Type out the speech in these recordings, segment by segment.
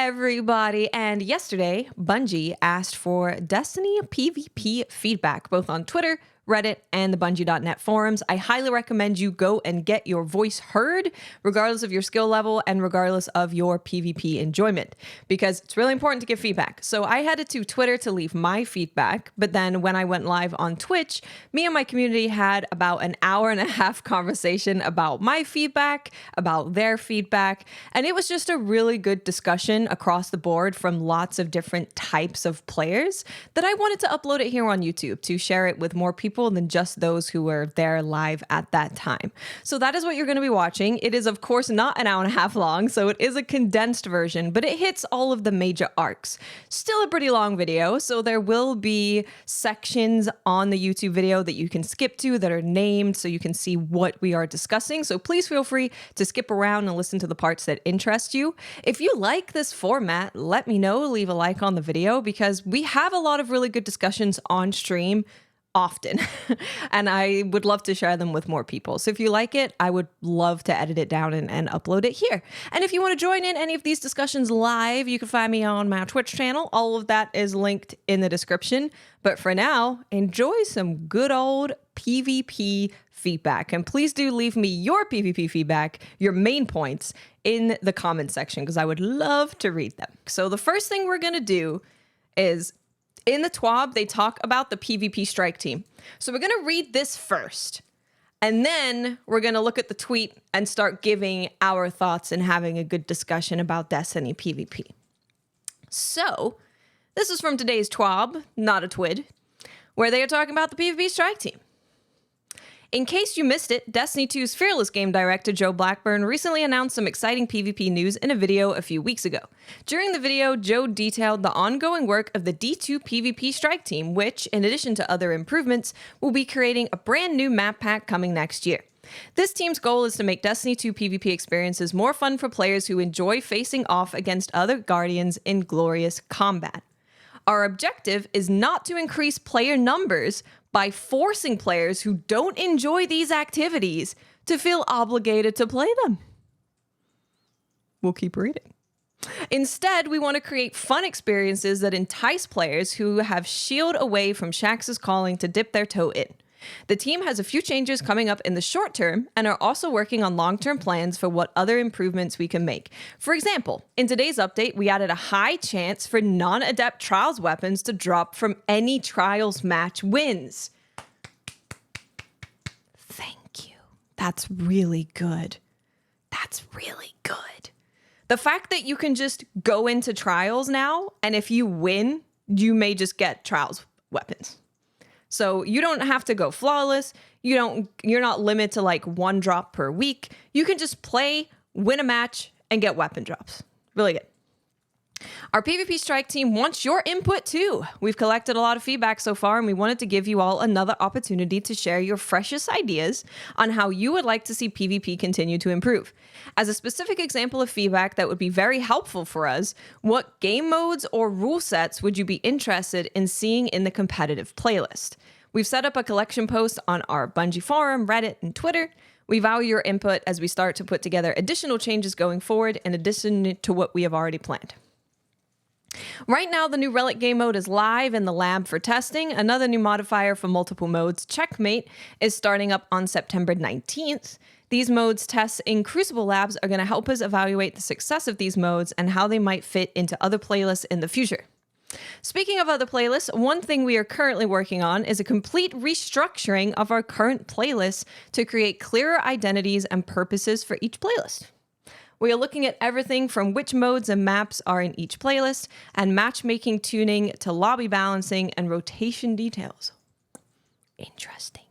everybody. And yesterday, Bungie asked for Destiny PvP feedback, both on Twitter, Reddit, and the Bungie.net forums. I highly recommend you go and get your voice heard, regardless of your skill level and regardless of your PvP enjoyment, because it's really important to give feedback. So I headed to Twitter to leave my feedback, but then when I went live on Twitch, me and my community had about an hour and a half conversation about my feedback, about their feedback, and it was just a really good discussion across the board from lots of different types of players that I wanted to upload it here on YouTube to share it with more people than just those who were there live at that time. So that is what you're going to be watching. It is, of course, not an hour and a half long, so it is a condensed version, but it hits all of the major arcs. Still a pretty long video, so there will be sections on the YouTube video that you can skip to that are named so you can see what we are discussing. So please feel free to skip around and listen to the parts that interest you. If you like this format, let me know, leave a like on the video, because we have a lot of really good discussions on stream often, and I would love to share them with more people. So if you like it, I would love to edit it down and upload it here. And if you want to join in any of these discussions live, you can find me on my Twitch channel. All of that is linked in the description. But for now, enjoy some good old PvP feedback. And please do leave me your PvP feedback, your main points, in the comment section, because I would love to read them. So the first thing we're going to do is, in the TWAB, they talk about the PvP Strike team. So we're going to read this first, and then we're going to look at the tweet and start giving our thoughts and having a good discussion about Destiny PvP. So this is from today's TWAB, not a TWID, where they are talking about the PvP Strike team. In case you missed it, Destiny 2's fearless game director Joe Blackburn recently announced some exciting PvP news in a video a few weeks ago. During the video, Joe detailed the ongoing work of the D2 PvP Strike team, which, in addition to other improvements, will be creating a brand new map pack coming next year. This team's goal is to make Destiny 2 PvP experiences more fun for players who enjoy facing off against other Guardians in glorious combat. Our objective is not to increase player numbers by forcing players who don't enjoy these activities to feel obligated to play them. We'll keep reading. Instead, we want to create fun experiences that entice players who have shield away from Shaxx's calling to dip their toe in. The team has a few changes coming up in the short term and are also working on long-term plans for what other improvements we can make. For example, in today's update, we added a high chance for non-adept Trials weapons to drop from any Trials match wins. Thank you. That's really good. That's really good. The fact that you can just go into Trials now, and if you win, you may just get Trials weapons. So you don't have to go flawless. You're not limited to like one drop per week. You can just play, win a match, and get weapon drops. Really good. Our PvP Strike team wants your input too. We've collected a lot of feedback so far, and we wanted to give you all another opportunity to share your freshest ideas on how you would like to see PvP continue to improve. As a specific example of feedback that would be very helpful for us, what game modes or rule sets would you be interested in seeing in the competitive playlist? We've set up a collection post on our Bungie forum, Reddit, and Twitter. We value your input as we start to put together additional changes going forward in addition to what we have already planned. Right now, the new Relic game mode is live in the lab for testing. Another new modifier for multiple modes, Checkmate, is starting up on September 19th. These modes tests in Crucible labs are going to help us evaluate the success of these modes and how they might fit into other playlists in the future. Speaking of other playlists, one thing we are currently working on is a complete restructuring of our current playlists to create clearer identities and purposes for each playlist. We are looking at everything from which modes and maps are in each playlist, and matchmaking tuning to lobby balancing and rotation details. Interesting.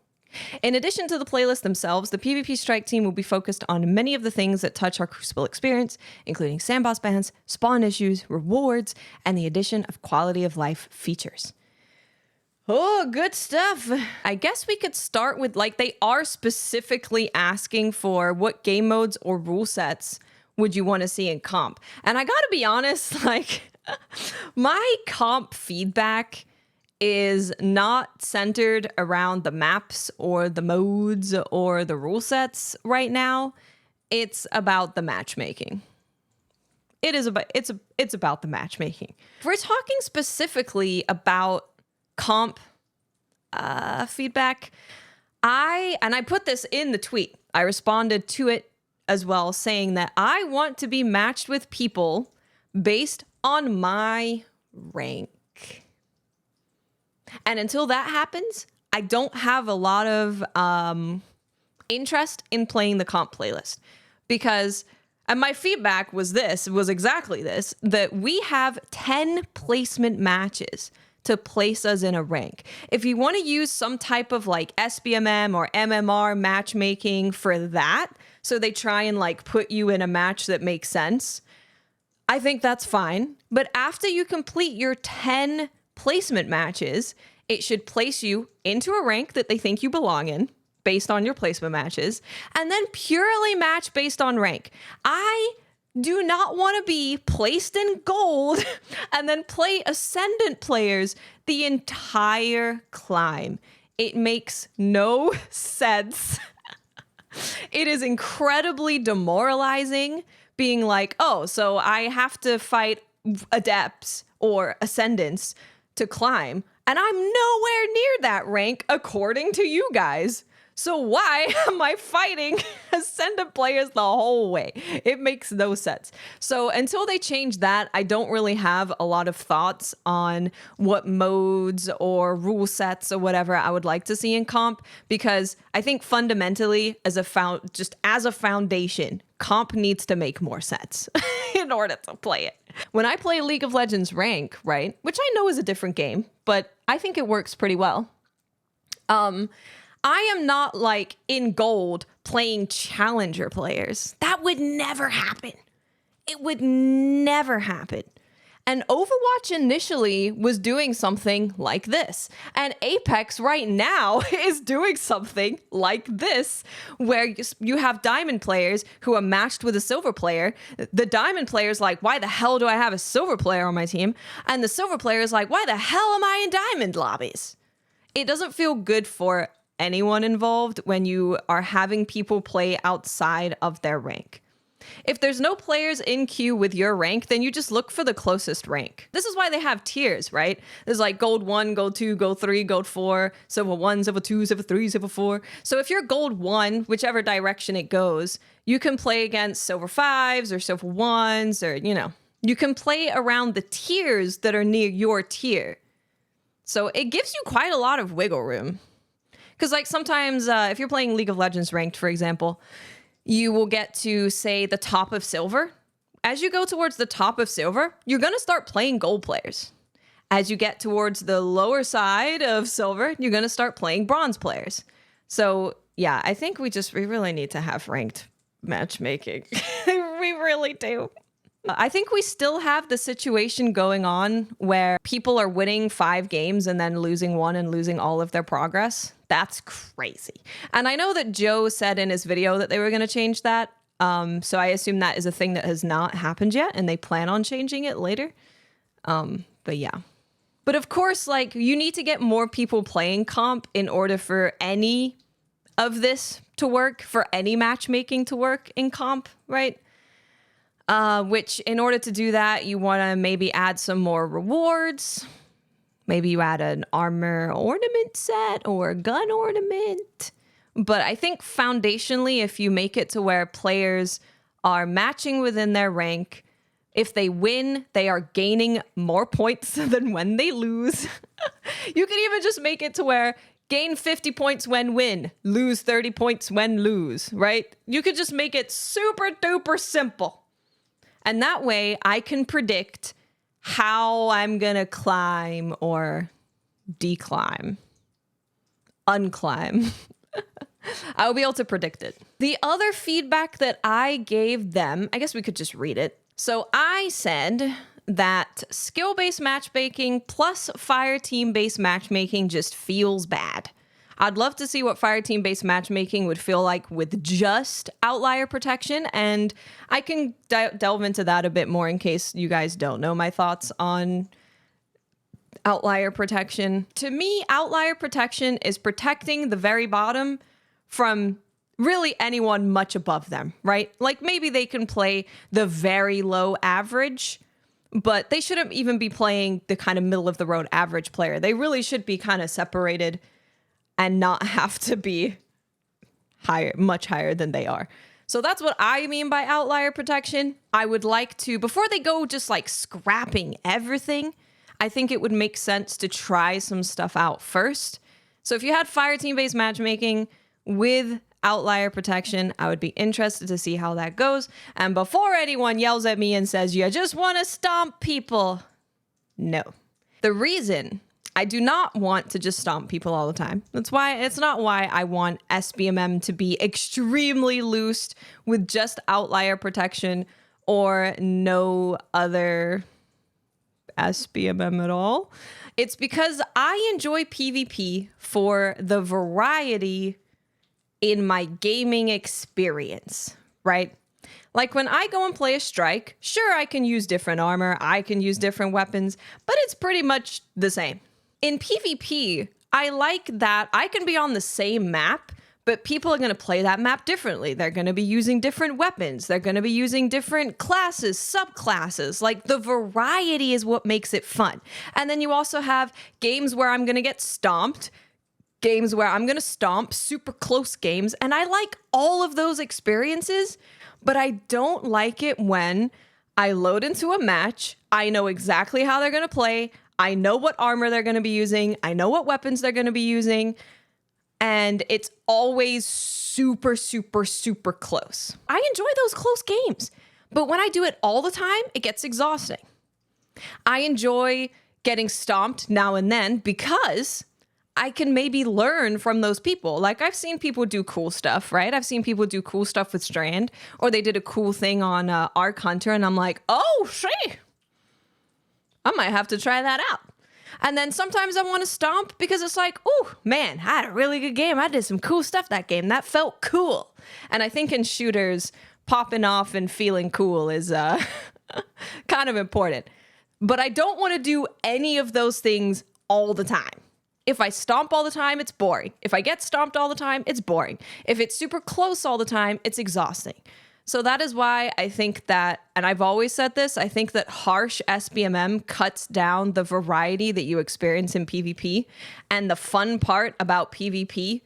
In addition to the playlists themselves, the PvP Strike team will be focused on many of the things that touch our Crucible experience, including sandbox bans, spawn issues, rewards, and the addition of quality of life features. Oh, good stuff. I guess we could start with, like, they are specifically asking for what game modes or rule sets would you want to see in comp. And I gotta be honest, like, my comp feedback is not centered around the maps or the modes or the rule sets right now. It's about the matchmaking. It is about it's about the matchmaking. If we're talking specifically about comp feedback, I put this in the tweet. I responded to it as well, saying that I want to be matched with people based on my rank. And until that happens, I don't have a lot of interest in playing the comp playlist, because, and my feedback was exactly this, that we have 10 placement matches to place us in a rank. If you want to use some type of like SBMM or MMR matchmaking for that, so they try and like put you in a match that makes sense, I think that's fine. But after you complete your 10 placement matches, it should place you into a rank that they think you belong in based on your placement matches, and then purely match based on rank. I do not want to be placed in gold and then play ascendant players the entire climb. It makes no sense. It is incredibly demoralizing being like, oh, so I have to fight adepts or ascendants to climb, and I'm nowhere near that rank according to you guys. So why am I fighting ascendant players the whole way? It makes no sense. So until they change that, I don't really have a lot of thoughts on what modes or rule sets or whatever I would like to see in comp, because I think fundamentally as a foundation, comp needs to make more sense in order to play it. When I play League of Legends rank, right, which I know is a different game, but I think it works pretty well. I am not like in gold playing challenger players. That would never happen. It would never happen. And Overwatch initially was doing something like this. And Apex right now is doing something like this, where you have diamond players who are matched with a silver player. The diamond player's like, why the hell do I have a silver player on my team? And the silver player is like, why the hell am I in diamond lobbies? It doesn't feel good for anyone involved when you are having people play outside of their rank. If there's no players in queue with your rank, then you just look for the closest rank. This is why they have tiers, right? There's like gold 1, gold 2, gold 3, gold 4, silver 1, silver 2, silver 3, silver 4. So if you're gold 1, whichever direction it goes, you can play against silver 5s or silver 1s, or, you know, you can play around the tiers that are near your tier. So it gives you quite a lot of wiggle room. Because like sometimes if you're playing League of Legends ranked, for example, you will get to, say, the top of silver. As you go towards the top of silver, you're going to start playing gold players. As you get towards the lower side of silver, you're going to start playing bronze players. So yeah, I think we really need to have ranked matchmaking. We really do. I think we still have the situation going on where people are winning 5 games and then losing 1 and losing all of their progress. That's crazy. And I know that Joe said in his video that they were going to change that. So I assume that is a thing that has not happened yet, and they plan on changing it later. But yeah. But of course, like, you need to get more people playing comp in order for any of this to work, for any matchmaking to work in comp, right? Which in order to do that, you want to maybe add some more rewards. Maybe you add an armor ornament set or a gun ornament. But I think foundationally, if you make it to where players are matching within their rank, if they win, they are gaining more points than when they lose. You could even just make it to where gain 50 points when win, lose 30 points when lose, right? You could just make it super duper simple. And that way I can predict how I'm gonna climb or declimb, unclimb. I'll be able to predict it. The other feedback that I gave them, I guess we could just read it. So I said that skill-based matchmaking plus fire team-based matchmaking just feels bad. I'd love to see what fire team-based matchmaking would feel like with just outlier protection, and I can delve into that a bit more in case you guys don't know my thoughts on outlier protection. To me, outlier protection is protecting the very bottom from really anyone much above them, right? Like maybe they can play the very low average, but they shouldn't even be playing the kind of middle of the road average player. They really should be kind of separated and not have to be higher, much higher than they are. So that's what I mean by outlier protection. I would like to, before they go just like scrapping everything, I think it would make sense to try some stuff out first. So if you had fireteam-based matchmaking with outlier protection, I would be interested to see how that goes. And before anyone yells at me and says, you just want to stomp people, no. The reason I do not want to just stomp people all the time. It's not why I want SBMM to be extremely loosed with just outlier protection or no other SBMM at all. It's because I enjoy PvP for the variety in my gaming experience, right? Like when I go and play a strike, sure, I can use different armor, I can use different weapons, but it's pretty much the same. In PvP, I like that I can be on the same map, but people are going to play that map differently. They're going to be using different weapons. They're going to be using different classes, subclasses. Like the variety is what makes it fun. And then you also have games where I'm going to get stomped, games where I'm going to stomp, super close games. And I like all of those experiences, but I don't like it when I load into a match. I know exactly how they're going to play. I know what armor they're going to be using. I know what weapons they're going to be using. And it's always super, super, super close. I enjoy those close games. But when I do it all the time, it gets exhausting. I enjoy getting stomped now and then because I can maybe learn from those people. Like I've seen people do cool stuff, right? I've seen people do cool stuff with Strand, or they did a cool thing on Arc Hunter, and I'm like, oh, shit. I might have to try that out. And then sometimes I want to stomp because it's like, oh, man, I had a really good game. I did some cool stuff that game. That felt cool. And I think in shooters, popping off and feeling cool is kind of important. But I don't want to do any of those things all the time. If I stomp all the time, it's boring. If I get stomped all the time, it's boring. If it's super close all the time, it's exhausting. So that is why I think that, and I've always said this, I think that harsh SBMM cuts down the variety that you experience in PvP. And the fun part about PvP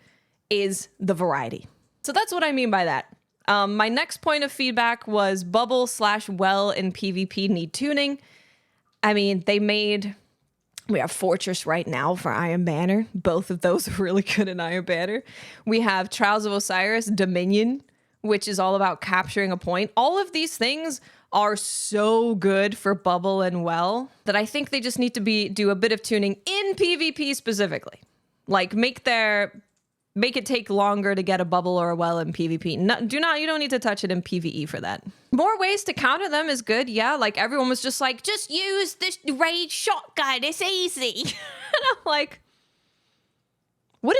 is the variety. So that's what I mean by that. My next point of feedback was bubble/well in PvP need tuning. I mean, we have Fortress right now for Iron Banner. Both of those are really good in Iron Banner. We have Trials of Osiris, Dominion, which is all about capturing a point. All of these things are so good for bubble and well that I think they just need to do a bit of tuning in PvP specifically. Like make it take longer to get a bubble or a well in PvP. You don't need to touch it in PvE for that. More ways to counter them is good. Yeah, like everyone was just like, just use this raid shotgun. It's easy. And I'm like, what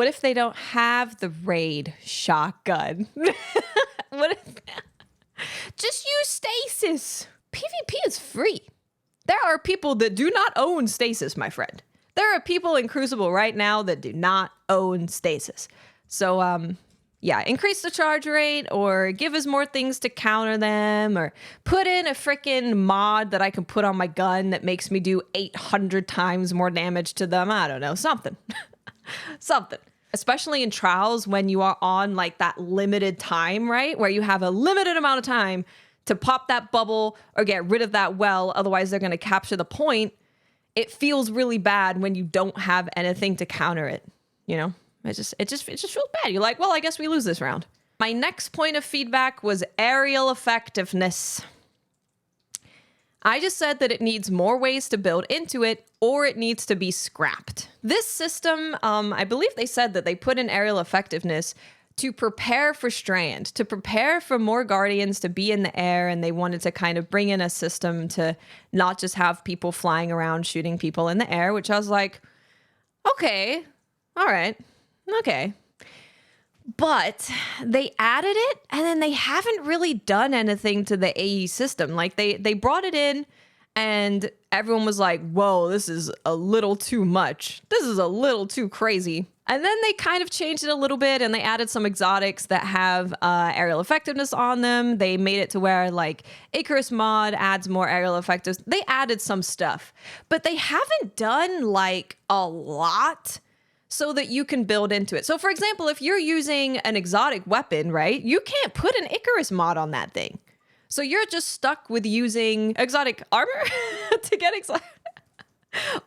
if they don't have the raid shotgun? Just use stasis. PvP is free. There are people that do not own stasis, my friend. There are people in Crucible right now that do not own stasis. So, yeah, increase the charge rate or give us more things to counter them or put in a freaking mod that I can put on my gun that makes me do 800 times more damage to them. I don't know, something. Something. Especially in trials when you are on like that limited time, right? Where you have a limited amount of time to pop that bubble or get rid of that well. Otherwise, they're going to capture the point. It feels really bad when you don't have anything to counter it. You know, it just feels bad. You're like, well, I guess we lose this round. My next point of feedback was aerial effectiveness. I just said that it needs more ways to build into it or it needs to be scrapped. This system, I believe they said that they put in aerial effectiveness to prepare for Strand, to prepare for more Guardians to be in the air, and they wanted to kind of bring in a system to not just have people flying around shooting people in the air, which I was like, okay, all right, okay. But they added it, and then they haven't really done anything to the AE system. Like, they brought it in, And everyone was like, whoa, this is a little too much. This is a little too crazy. And then they kind of changed it a little bit and they added some exotics that have aerial effectiveness on them. They made it to where like Icarus mod adds more aerial effectiveness. They added some stuff, but they haven't done like a lot so that you can build into it. So for example, if you're using an exotic weapon, right, you can't put an Icarus mod on that thing. So you're just stuck with using exotic armor to get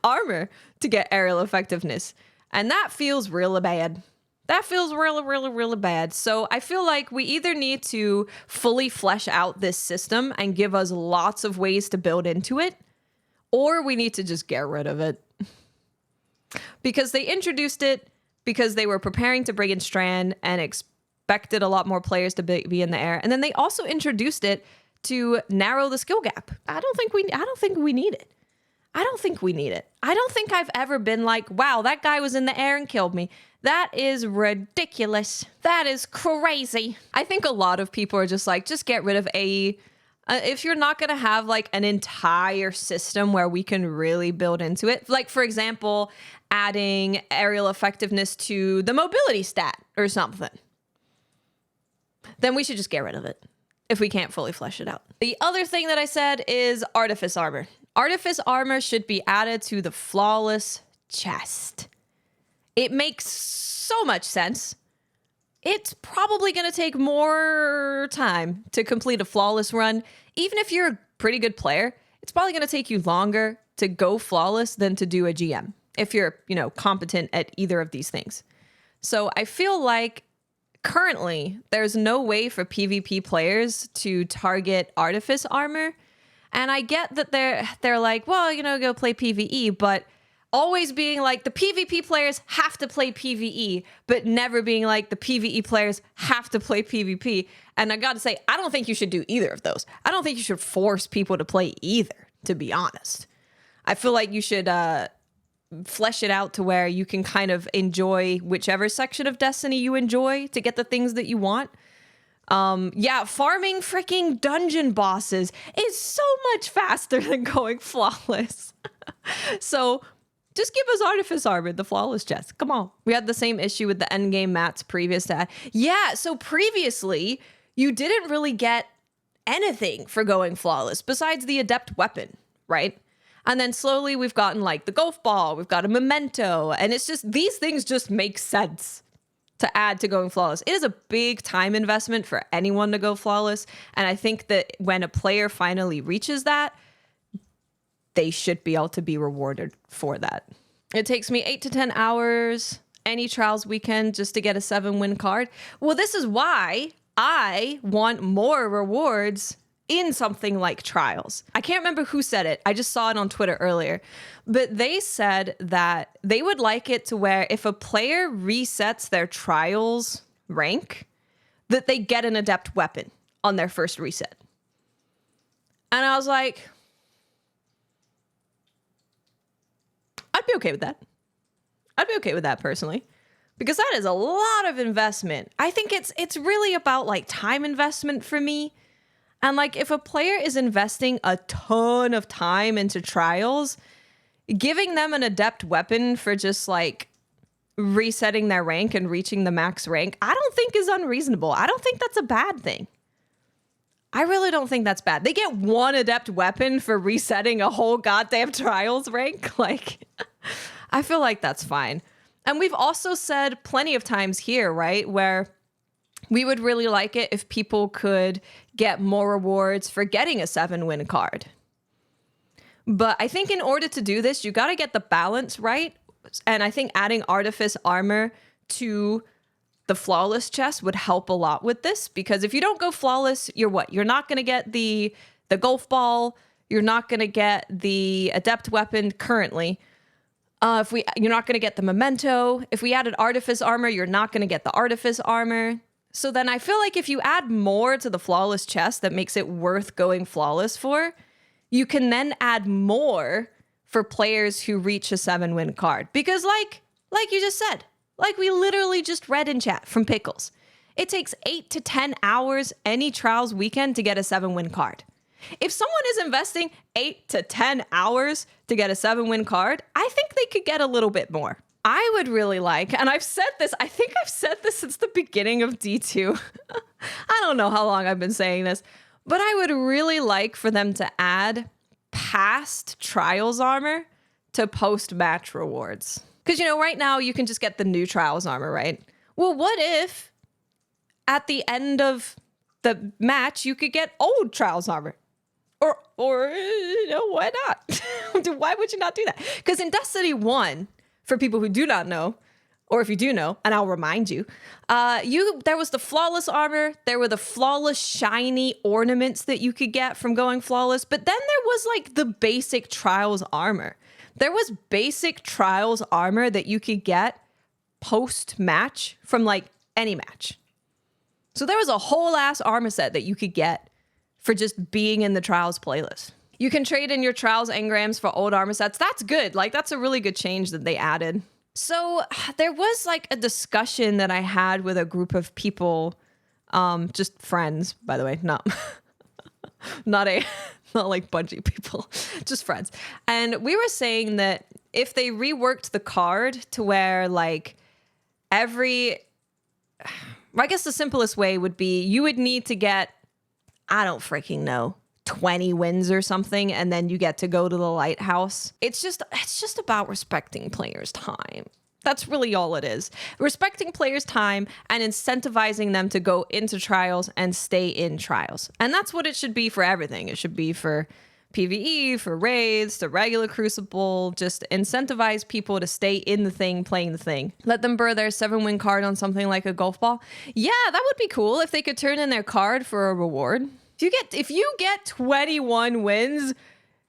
armor to get aerial effectiveness. And that feels really bad. That feels really, really, really bad. So I feel like we either need to fully flesh out this system and give us lots of ways to build into it, or we need to just get rid of it. Because they introduced it because they were preparing to bring in Strand and expected a lot more players to be in the air. And then they also introduced it to narrow the skill gap. I don't think we need it. I don't think we need it. I don't think I've ever been like, wow, that guy was in the air and killed me. That is ridiculous. That is crazy. I think a lot of people are just like, just get rid of AE. If you're not going to have like an entire system where we can really build into it, like for example, adding aerial effectiveness to the mobility stat or something, then we should just get rid of it if we can't fully flesh it out. The other thing that I said is Artifice Armor. Artifice Armor should be added to the Flawless chest. It makes so much sense. It's probably going to take more time to complete a Flawless run. Even if you're a pretty good player, it's probably going to take you longer to go Flawless than to do a GM if you're, competent at either of these things. So I feel like currently there's no way for PvP players to target Artifice Armor. And I get that they're like, well, go play PvE, but always being like the PvP players have to play PvE, but never being like the PvE players have to play PvP. And I got to say, I don't think you should do either of those. I don't think you should force people to play either, to be honest. I feel like you should flesh it out to where you can kind of enjoy whichever section of Destiny you enjoy to get the things that you want. Farming freaking dungeon bosses is so much faster than going Flawless. So just give us Artifice Armor, the Flawless chest. Come on. We had the same issue with the endgame mats previous to that. Yeah, so previously, you didn't really get anything for going Flawless besides the Adept weapon, right? And then slowly we've gotten like the golf ball, we've got a memento, and it's just, these things just make sense to add to going Flawless. It is a big time investment for anyone to go Flawless, and I think that when a player finally reaches that, they should be able to be rewarded for that. It takes me 8 to 10 hours any trials weekend just to get a 7-win card. Well, this is why I want more rewards in something like trials. I can't remember who said it. I just saw it on Twitter earlier. But they said that they would like it to where if a player resets their trials rank, that they get an adept weapon on their first reset. And I was like, I'd be okay with that. I'd be okay with that personally, because that is a lot of investment. I think it's really about like time investment for me. And like if a player is investing a ton of time into trials, giving them an adept weapon for just like resetting their rank and reaching the max rank, I don't think is unreasonable. I don't think that's a bad thing. I really don't think that's bad. They get one adept weapon for resetting a whole goddamn trials rank. Like, I feel like that's fine. And we've also said plenty of times here, right, where we would really like it if people could get more rewards for getting a 7-win card. But I think in order to do this, you got to get the balance right. And I think adding Artifice Armor to the Flawless chest would help a lot with this, because if you don't go Flawless, you're what? You're not going to get the golf ball. You're not going to get the adept weapon currently. You're not going to get the memento. If we added Artifice Armor, you're not going to get the Artifice Armor. So then I feel like if you add more to the Flawless chest that makes it worth going Flawless for, you can then add more for players who reach a 7-win card. Because like you just said, like we literally just read in chat from Pickles, it takes 8 to 10 hours any trials weekend to get a 7-win card. If someone is investing 8 to 10 hours to get a 7-win card, I think they could get a little bit more. I would really like, and I've said this, I think I've said this since the beginning of D2. I don't know how long I've been saying this, but I would really like for them to add past Trials armor to post-match rewards. Because, you know, right now you can just get the new Trials armor, right? Well, what if at the end of the match you could get old Trials armor? Or you know, why not? Why would you not do that? Because in Destiny 1, for people who do not know, or if you do know, and I'll remind you, there was the flawless armor, there were the flawless shiny ornaments that you could get from going flawless, but then there was like the basic Trials armor. There was basic Trials armor that you could get post-match from like any match. So there was a whole ass armor set that you could get for just being in the Trials playlist. You can trade in your Trials engrams for old armor sets. That's good. Like, that's a really good change that they added. So there was like a discussion that I had with a group of people, just friends, by the way, not like Bungie people, just friends. And we were saying that if they reworked the card to where like I guess the simplest way would be you would need to get, I don't freaking know, 20 wins or something, and then you get to go to the lighthouse. It's just about respecting players' time. That's really all it is. Respecting players' time and incentivizing them to go into Trials and stay in Trials. And that's what it should be for everything. It should be for PvE, for raids, the regular Crucible. Just incentivize people to stay in the thing, playing the thing. Let them burr their 7-win card on something like a golf ball. Yeah, that would be cool if they could turn in their card for a reward. If you get 21 wins,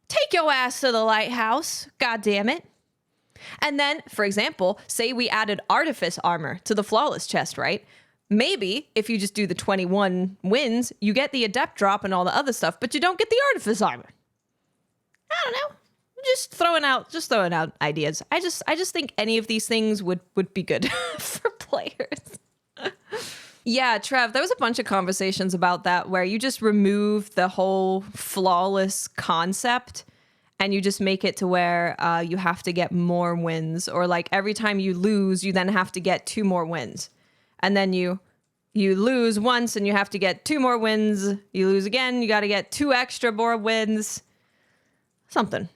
take your ass to the lighthouse. God damn it. And then, for example, say we added Artifice armor to the flawless chest, right? Maybe if you just do the 21 wins, you get the Adept drop and all the other stuff, but you don't get the Artifice armor. I don't know. Just throwing out ideas. I just think any of these things would be good for players. Yeah, Trev, there was a bunch of conversations about that where you just remove the whole flawless concept and you just make it to where you have to get more wins, or like every time you lose, you then have to get 2 more wins. And then you lose once and you have to get 2 more wins. You lose again, you got to get 2 extra more wins. Something.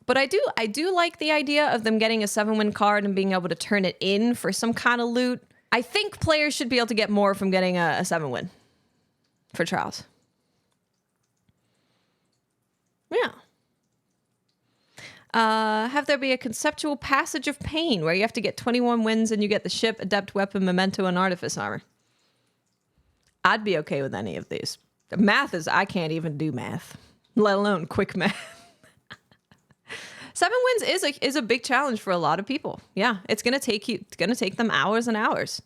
But I do like the idea of them getting a 7-win card and being able to turn it in for some kind of loot. I think players should be able to get more from getting a 7-win for Trials. Yeah. Have there be a conceptual passage of pain where you have to get 21 wins and you get the ship, adept weapon, memento, and artifice armor. I'd be okay with any of these. The math is, I can't even do math, let alone quick math. 7 wins is a big challenge for a lot of people. Yeah, it's gonna take them hours and hours.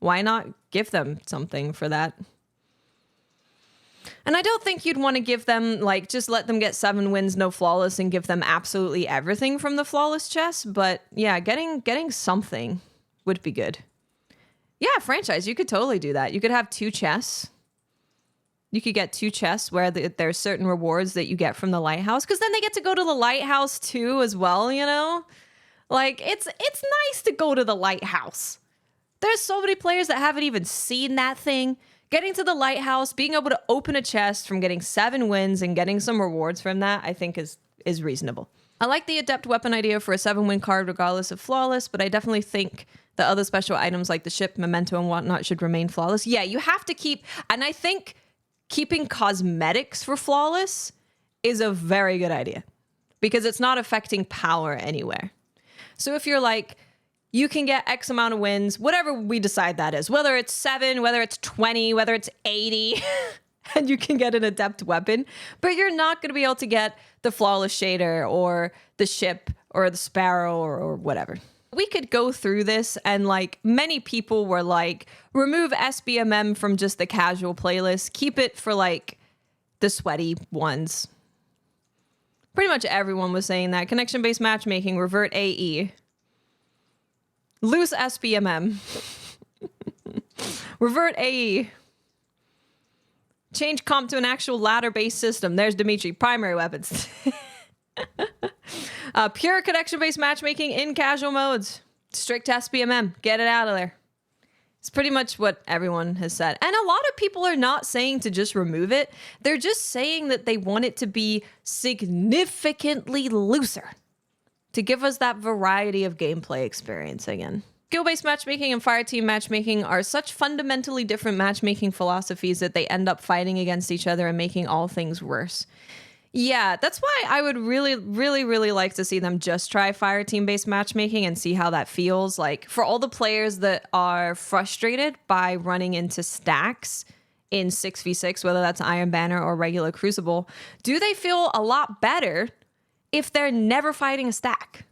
Why not give them something for that? And I don't think you'd want to give them, like, just let them get 7 wins, no flawless, and give them absolutely everything from the flawless chest. But yeah, getting something would be good. Yeah, franchise, you could totally do that. You could have 2 chests. You could get 2 chests where there's certain rewards that you get from the lighthouse, because then they get to go to the lighthouse too as well, you know? Like, it's nice to go to the lighthouse. There's so many players that haven't even seen that thing. Getting to the lighthouse, being able to open a chest from getting 7 wins and getting some rewards from that, I think is reasonable. I like the adept weapon idea for a 7-win card regardless of flawless, but I definitely think the other special items like the ship, memento, and whatnot should remain flawless. Yeah, you have to keep, and I think keeping cosmetics for flawless is a very good idea because it's not affecting power anywhere. So if you're like, you can get X amount of wins, whatever we decide that is, whether it's 7, whether it's 20, whether it's 80, and you can get an adept weapon, but you're not going to be able to get the flawless shader or the ship or the sparrow or whatever. We could go through this, and like many people were like, remove SBMM from just the casual playlist, keep it for like the sweaty ones. Pretty much everyone was saying that. Connection-based matchmaking, revert AE. Loose SBMM. Revert AE. Change comp to an actual ladder-based system. There's Dimitri. Primary weapons. Pure connection-based matchmaking in casual modes. Strict SBMM. Get it out of there. It's pretty much what everyone has said. And a lot of people are not saying to just remove it. They're just saying that they want it to be significantly looser to give us that variety of gameplay experience again. Skill-based matchmaking and fireteam matchmaking are such fundamentally different matchmaking philosophies that they end up fighting against each other and making all things worse. Yeah, that's why I would really, really, really like to see them just try fireteam-based matchmaking and see how that feels. Like, for all the players that are frustrated by running into stacks in 6v6, whether that's Iron Banner or regular Crucible, do they feel a lot better if they're never fighting a stack?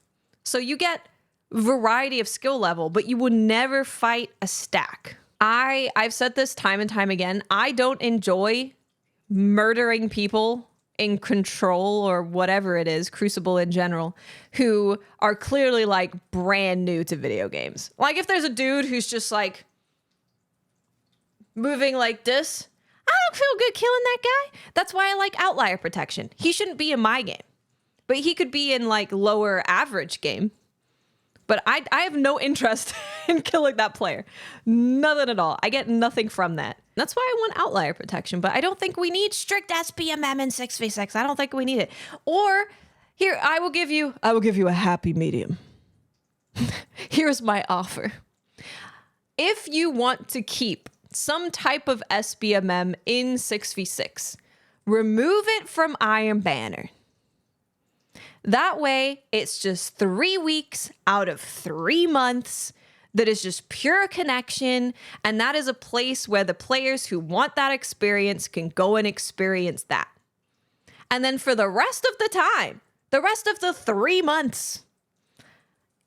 So you get variety of skill level, but you will never fight a stack. I've said this time and time again. I don't enjoy murdering people in Control or whatever it is, Crucible in general, who are clearly like brand new to video games. Like if there's a dude who's just like moving like this, I don't feel good killing that guy. That's why I like outlier protection. He shouldn't be in my game, but he could be in like lower average game. But I have no interest in killing that player. Nothing at all. I get nothing from that. That's why I want outlier protection, but I don't think we need strict SBMM in 6v6. I don't think we need it. Or here, I will give you a happy medium. Here's my offer. If you want to keep some type of SBMM in 6v6, remove it from Iron Banner. That way, it's just 3 weeks out of 3 months that is just pure connection, and that is a place where the players who want that experience can go and experience that. And then for the rest of the time, the rest of the 3 months,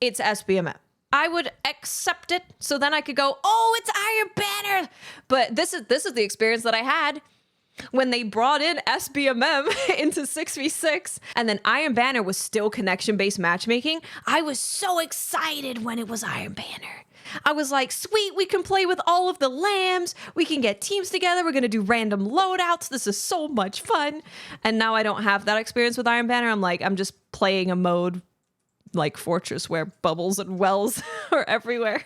it's SBMM. I would accept it, so then I could go, oh, it's Iron Banner. But this is the experience that I had when they brought in SBMM into 6v6, and then Iron Banner was still connection-based matchmaking. I was so excited when it was Iron Banner. I was like, sweet, we can play with all of the lambs. We can get teams together. We're going to do random loadouts. This is so much fun. And now I don't have that experience with Iron Banner. I'm just playing a mode like Fortress where bubbles and wells are everywhere.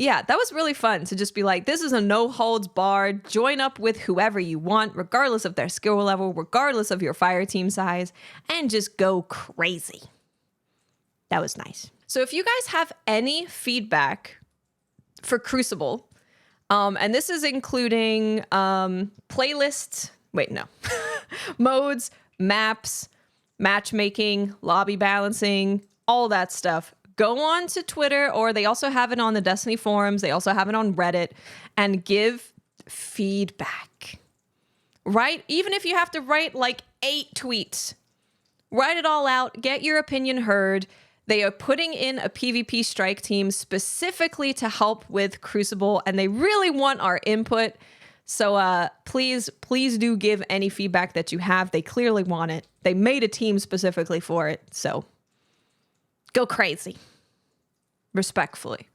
Yeah, that was really fun to just be like, this is a no holds barred, join up with whoever you want, regardless of their skill level, regardless of your fire team size, and just go crazy. That was nice. So if you guys have any feedback for Crucible, and this is including playlists, modes, maps, matchmaking, lobby balancing, all that stuff, go on to Twitter, or they also have it on the Destiny forums. They also have it on Reddit, and give feedback. Right? Even if you have to write like 8 tweets, write it all out, get your opinion heard. They are putting in a PvP strike team specifically to help with Crucible, and they really want our input. So please do give any feedback that you have. They clearly want it. They made a team specifically for it, so go crazy. Respectfully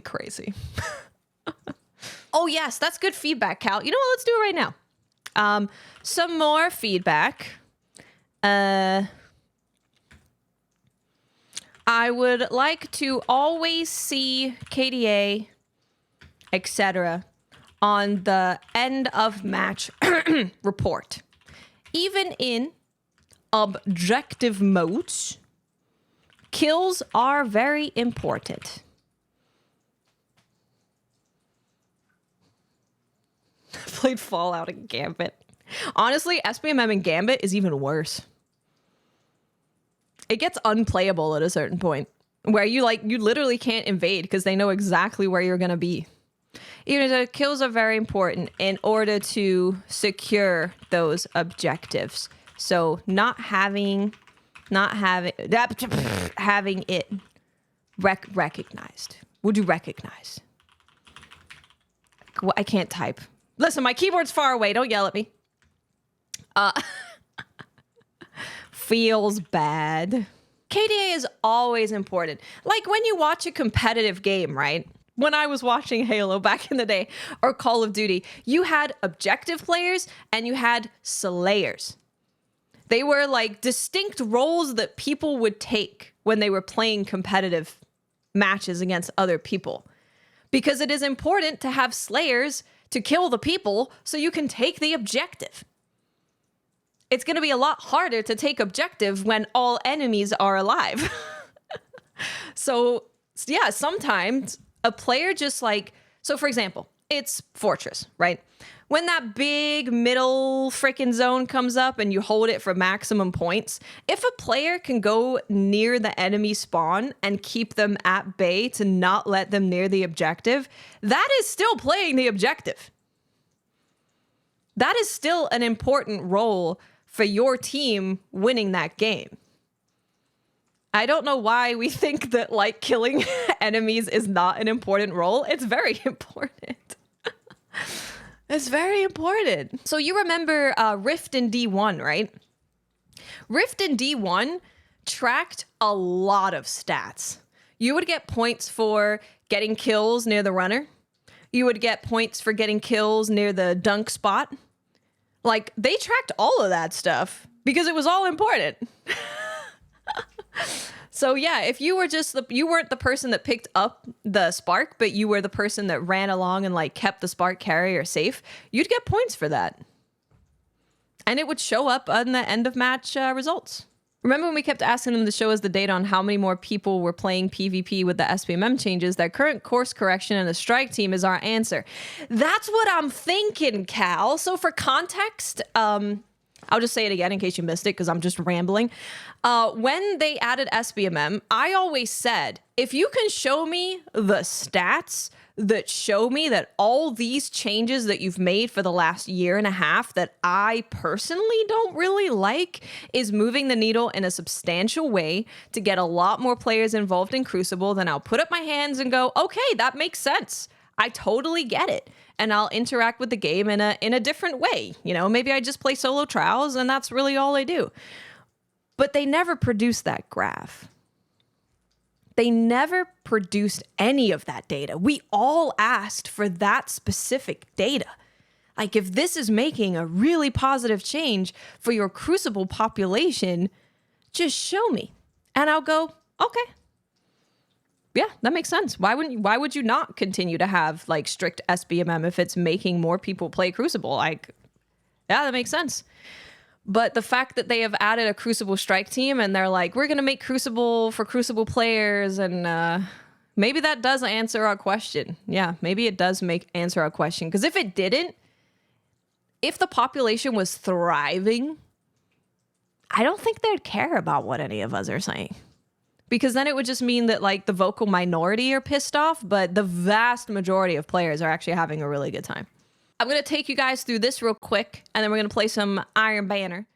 crazy. Oh yes, that's good feedback, Cal. You know what? Let's do it right now. Some more feedback. I would like to always see KDA, etc., on the end of match report. Even in objective modes, kills are very important. Played Fallout and Gambit. Honestly, SBMM and Gambit is even worse. It gets unplayable at a certain point where you literally can't invade because they know exactly where you're going to be. Even though kills are very important in order to secure those objectives. So having it recognized. Would you recognize? Well, I can't type. Listen, my keyboard's far away. Don't yell at me. Feels bad. KDA is always important. Like when you watch a competitive game, right? when I was watching Halo back in the day, or Call of Duty, you had objective players and you had slayers. They were like distinct roles that people would take when they were playing competitive matches against other people. Because it is important to have slayers to kill the people so you can take the objective. It's going to be a lot harder to take objective when all enemies are alive. So, yeah, sometimes a player just like, so for example, it's Fortress, right? When that big middle freaking zone comes up and you hold it for maximum points, if a player can go near the enemy spawn and keep them at bay to not let them near the objective, that is still playing the objective. That is still an important role for your team winning that game. I don't know why we think that like killing enemies is not an important role. It's very important. It's very important. So you remember Rift in D1, right? Rift in D1 tracked a lot of stats. You would get points for getting kills near the runner. You would get points for getting kills near the dunk spot. Like, they tracked all of that stuff because it was all important. So yeah, if you were just you weren't the person that picked up the spark, but you were the person that ran along and like kept the spark carrier safe, you'd get points for that. And it would show up on the end of match results. Remember when we kept asking them to show us the data on how many more people were playing PvP with the SBMM changes? Their current course correction and the strike team is our answer. That's what I'm thinking, Cal. So for context, I'll just say it again in case you missed it because I'm just rambling. When they added SBMM, I always said, if you can show me the stats that show me that all these changes that you've made for the last year and a half that I personally don't really like is moving the needle in a substantial way to get a lot more players involved in Crucible, then I'll put up my hands and go, okay, that makes sense. I totally get it. And I'll interact with the game in a different way. You know, maybe I just play solo trials and that's really all I do. But they never produced that graph. They never produced any of that data. We all asked for that specific data. Like, if this is making a really positive change for your Crucible population, just show me. And I'll go, okay. Yeah, that makes sense. Why would you not continue to have like strict SBMM if it's making more people play Crucible? Like, yeah, that makes sense. But the fact that they have added a Crucible Strike team and they're like, we're going to make Crucible for Crucible players, and maybe that does answer our question. Yeah, maybe it does answer our question. Because if it didn't, if the population was thriving, I don't think they'd care about what any of us are saying. Because then it would just mean that like the vocal minority are pissed off, but the vast majority of players are actually having a really good time. I'm going to take you guys through this real quick, and then we're going to play some Iron Banner.